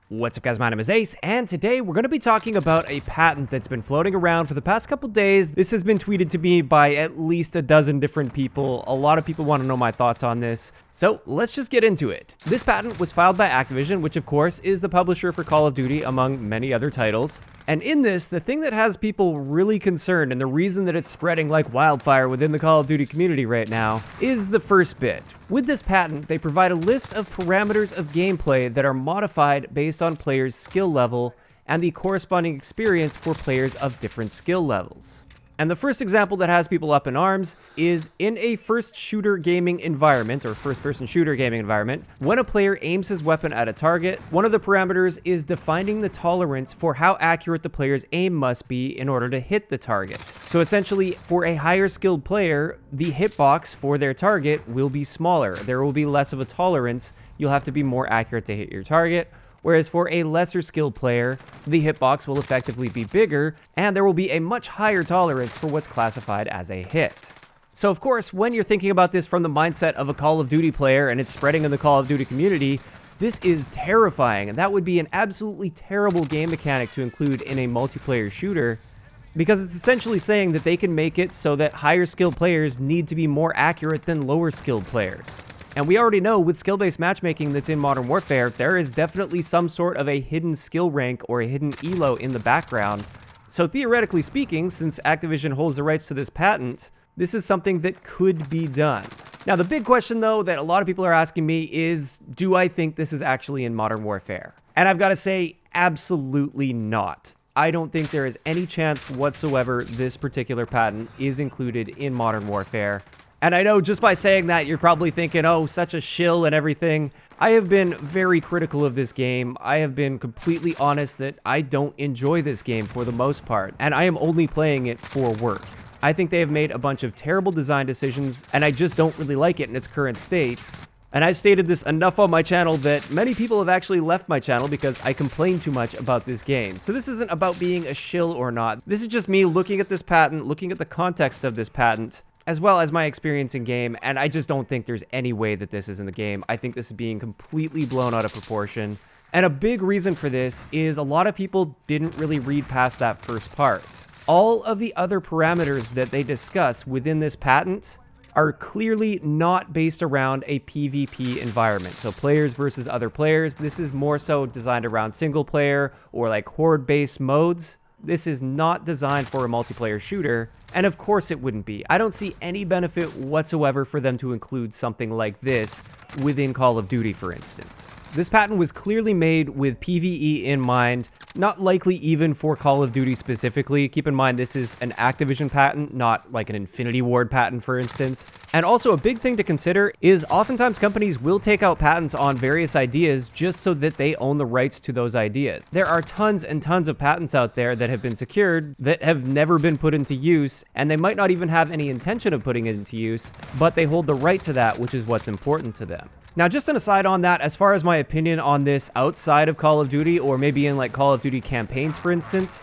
What's up guys, my name is Ace, and today we're going to be talking about a patent that's been floating around for the past couple days. This has been tweeted to me by at least a dozen different people. A lot of people want to know my thoughts on this, so let's just get into it. This patent was filed by Activision, which of course is the publisher for Call of Duty among many other titles. And in this, the thing that has people really concerned, and the reason that it's spreading like wildfire within the Call of Duty community right now, is the first bit. With this patent, they provide a list of parameters of gameplay that are modified based on players' skill level and the corresponding experience for players of different skill levels. And the first example that has people up in arms is in a first-person shooter gaming environment, when a player aims his weapon at a target, one of the parameters is defining the tolerance for how accurate the player's aim must be in order to hit the target. So essentially, for a higher skilled player, the hitbox for their target will be smaller. There will be less of a tolerance. You'll have to be more accurate to hit your target. Whereas for a lesser skilled player, the hitbox will effectively be bigger, and there will be a much higher tolerance for what's classified as a hit. So of course, when you're thinking about this from the mindset of a Call of Duty player and it's spreading in the Call of Duty community, this is terrifying, and that would be an absolutely terrible game mechanic to include in a multiplayer shooter, because it's essentially saying that they can make it so that higher skilled players need to be more accurate than lower skilled players. And we already know with skill-based matchmaking that's in Modern Warfare, there is definitely some sort of a hidden skill rank or a hidden elo in the background. So theoretically speaking, since Activision holds the rights to this patent, this is something that could be done. Now the big question though that a lot of people are asking me is, do I think this is actually in Modern Warfare? And I've got to say, absolutely not. I don't think there is any chance whatsoever this particular patent is included in Modern Warfare. And I know just by saying that, you're probably thinking, oh, such a shill and everything. I have been very critical of this game. I have been completely honest that I don't enjoy this game for the most part, and I am only playing it for work. I think they have made a bunch of terrible design decisions, and I just don't really like it in its current state. And I've stated this enough on my channel that many people have actually left my channel because I complain too much about this game. So this isn't about being a shill or not. This is just me looking at this patent, looking at the context of this patent, as well as my experience in game, and I just don't think there's any way that this is in the game. I think this is being completely blown out of proportion. And a big reason for this is a lot of people didn't really read past that first part. All of the other parameters that they discuss within this patent are clearly not based around a PvP environment. So players versus other players. This is more so designed around single player or like horde-based modes. This is not designed for a multiplayer shooter, and of course it wouldn't be. I don't see any benefit whatsoever for them to include something like this within Call of Duty, for instance. This patent was clearly made with PvE in mind, not likely even for Call of Duty specifically. Keep in mind this is an Activision patent, not like an Infinity Ward patent, for instance. And also a big thing to consider is oftentimes companies will take out patents on various ideas just so that they own the rights to those ideas. There are tons and tons of patents out there that have been secured that have never been put into use, and they might not even have any intention of putting it into use, but they hold the right to that, which is what's important to them. Now, just an aside on that, as far as my opinion on this outside of Call of Duty, or maybe in like Call of Duty campaigns, for instance,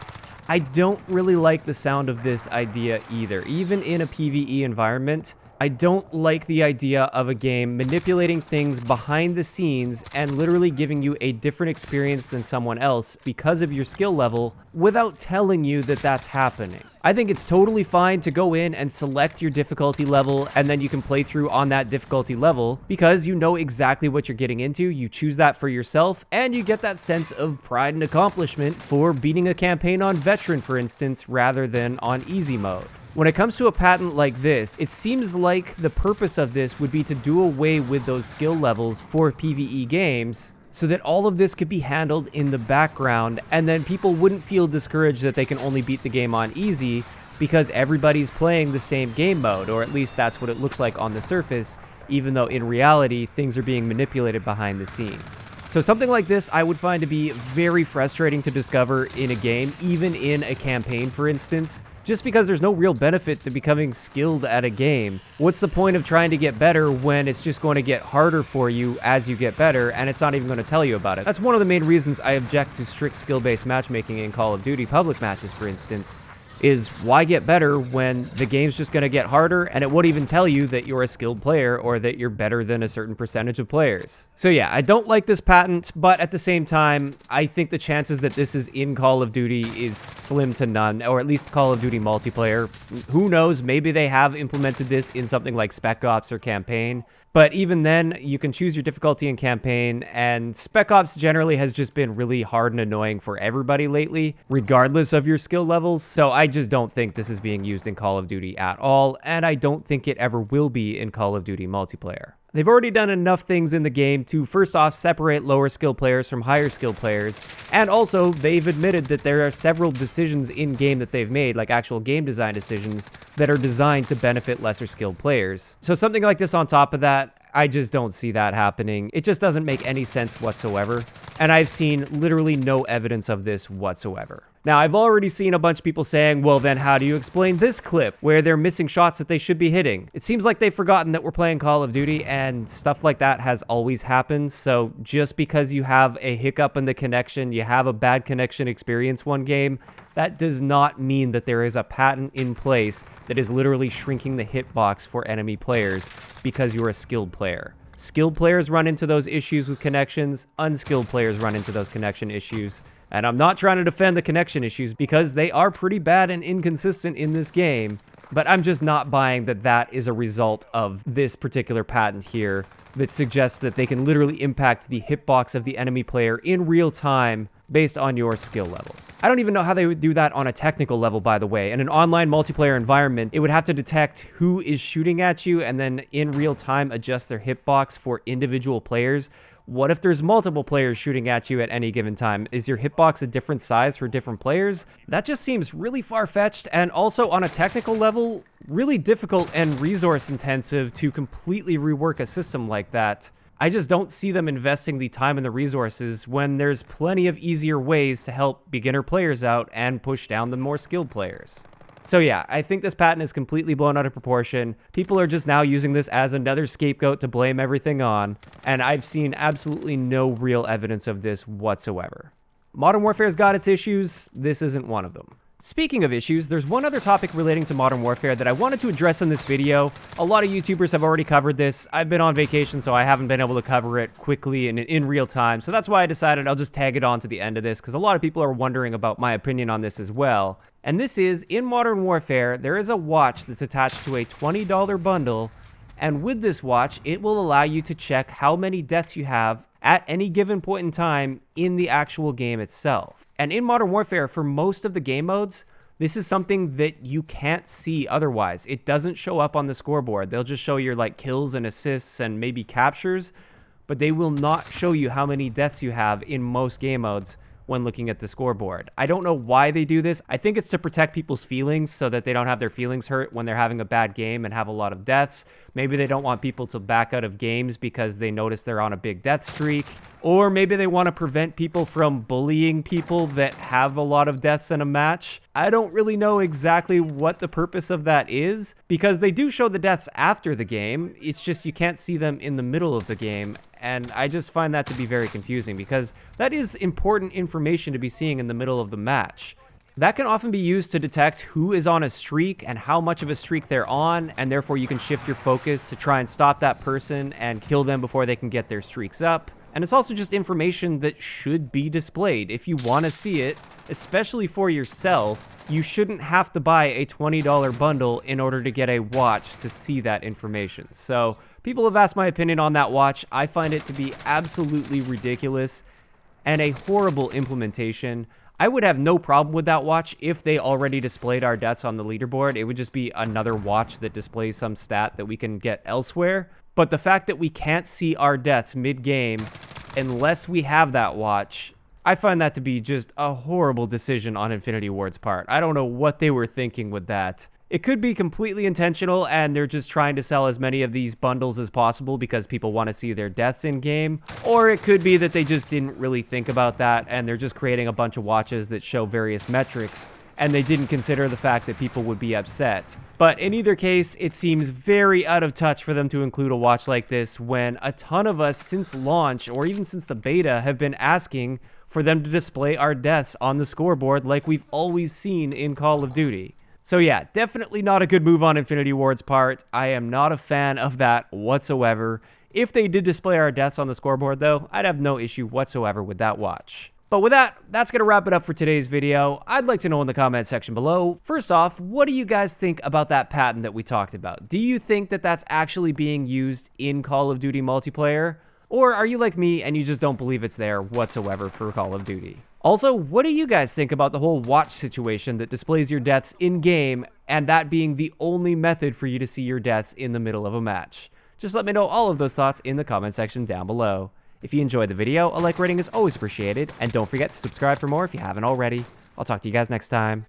I don't really like the sound of this idea either. Even in a PvE environment, I don't like the idea of a game manipulating things behind the scenes and literally giving you a different experience than someone else because of your skill level without telling you that that's happening. I think it's totally fine to go in and select your difficulty level and then you can play through on that difficulty level because you know exactly what you're getting into, you choose that for yourself, and you get that sense of pride and accomplishment for beating a campaign on veteran, for instance, rather than on easy mode. When it comes to a patent like this, it seems like the purpose of this would be to do away with those skill levels for PvE games so that all of this could be handled in the background, and then people wouldn't feel discouraged that they can only beat the game on easy because everybody's playing the same game mode, or at least that's what it looks like on the surface, even though in reality, things are being manipulated behind the scenes. So something like this I would find to be very frustrating to discover in a game, even in a campaign, for instance, just because there's no real benefit to becoming skilled at a game. What's the point of trying to get better when it's just going to get harder for you as you get better, and it's not even going to tell you about it? That's one of the main reasons I object to strict skill-based matchmaking in Call of Duty public matches, for instance, is why get better when the game's just going to get harder and it won't even tell you that you're a skilled player or that you're better than a certain percentage of players. So yeah, I don't like this patent, but at the same time, I think the chances that this is in Call of Duty is slim to none, or at least Call of Duty multiplayer. Who knows, maybe they have implemented this in something like Spec Ops or Campaign. But even then, you can choose your difficulty in Campaign, and Spec Ops generally has just been really hard and annoying for everybody lately, regardless of your skill levels. So I just don't think this is being used in Call of Duty at all, and I don't think it ever will be in Call of Duty multiplayer. They've already done enough things in the game to first off separate lower skill players from higher skill players, and also they've admitted that there are several decisions in game that they've made, like actual game design decisions, that are designed to benefit lesser skilled players. So something like this on top of that, I just don't see that happening. It just doesn't make any sense whatsoever, and I've seen literally no evidence of this whatsoever. Now, I've already seen a bunch of people saying, well, then how do you explain this clip where they're missing shots that they should be hitting? It seems like they've forgotten that we're playing Call of Duty, and stuff like that has always happened. So just because you have a hiccup in the connection, you have a bad connection experience one game, that does not mean that there is a patent in place that is literally shrinking the hitbox for enemy players because you're a skilled player. Skilled players run into those issues with connections, unskilled players run into those connection issues. And I'm not trying to defend the connection issues because they are pretty bad and inconsistent in this game, but I'm just not buying that that is a result of this particular patent here that suggests that they can literally impact the hitbox of the enemy player in real time based on your skill level. I don't even know how they would do that on a technical level, by the way. In an online multiplayer environment, it would have to detect who is shooting at you and then in real time adjust their hitbox for individual players. What if there's multiple players shooting at you at any given time? Is your hitbox a different size for different players? That just seems really far-fetched, and also on a technical level, really difficult and resource intensive to completely rework a system like that. I just don't see them investing the time and the resources when there's plenty of easier ways to help beginner players out and push down the more skilled players. So yeah, I think this patent is completely blown out of proportion. People are just now using this as another scapegoat to blame everything on, and I've seen absolutely no real evidence of this whatsoever. Modern Warfare's got its issues, this isn't one of them. Speaking of issues, there's one other topic relating to Modern Warfare that I wanted to address in this video. A lot of YouTubers have already covered this. I've been on vacation, so I haven't been able to cover it quickly and in real time, so that's why I decided I'll just tag it on to the end of this, because a lot of people are wondering about my opinion on this as well. And this is, in Modern Warfare, there is a watch that's attached to a $20 bundle, and with this watch, it will allow you to check how many deaths you have at any given point in time in the actual game itself. And in Modern Warfare, for most of the game modes, this is something that you can't see otherwise. It doesn't show up on the scoreboard. They'll just show your like kills and assists and maybe captures, but they will not show you how many deaths you have in most game modes when looking at the scoreboard. I don't know why they do this. I think it's to protect people's feelings so that they don't have their feelings hurt when they're having a bad game and have a lot of deaths. Maybe they don't want people to back out of games because they notice they're on a big death streak. Or maybe they want to prevent people from bullying people that have a lot of deaths in a match. I don't really know exactly what the purpose of that is, because they do show the deaths after the game. It's just you can't see them in the middle of the game. And I just find that to be very confusing because that is important information to be seeing in the middle of the match. That can often be used to detect who is on a streak and how much of a streak they're on, and therefore you can shift your focus to try and stop that person and kill them before they can get their streaks up. And it's also just information that should be displayed. If you want to see it, especially for yourself, you shouldn't have to buy a $20 bundle in order to get a watch to see that information. So people have asked my opinion on that watch. I find it to be absolutely ridiculous and a horrible implementation. I would have no problem with that watch if they already displayed our deaths on the leaderboard. It would just be another watch that displays some stat that we can get elsewhere. But the fact that we can't see our deaths mid-game unless we have that watch, I find that to be just a horrible decision on Infinity Ward's part. I don't know what they were thinking with that. It could be completely intentional and they're just trying to sell as many of these bundles as possible because people want to see their deaths in game. Or it could be that they just didn't really think about that and they're just creating a bunch of watches that show various metrics and they didn't consider the fact that people would be upset. But in either case, it seems very out of touch for them to include a watch like this when a ton of us since launch or even since the beta have been asking for them to display our deaths on the scoreboard like we've always seen in Call of Duty. So yeah, definitely not a good move on Infinity Ward's part. I am not a fan of that whatsoever. If they did display our deaths on the scoreboard though, I'd have no issue whatsoever with that watch. But with that, that's going to wrap it up for today's video. I'd like to know in the comment section below, first off, what do you guys think about that patent that we talked about? Do you think that that's actually being used in Call of Duty multiplayer? Or are you like me and you just don't believe it's there whatsoever for Call of Duty? Also, what do you guys think about the whole watch situation that displays your deaths in-game and that being the only method for you to see your deaths in the middle of a match? Just let me know all of those thoughts in the comment section down below. If you enjoyed the video, a like rating is always appreciated, and don't forget to subscribe for more if you haven't already. I'll talk to you guys next time.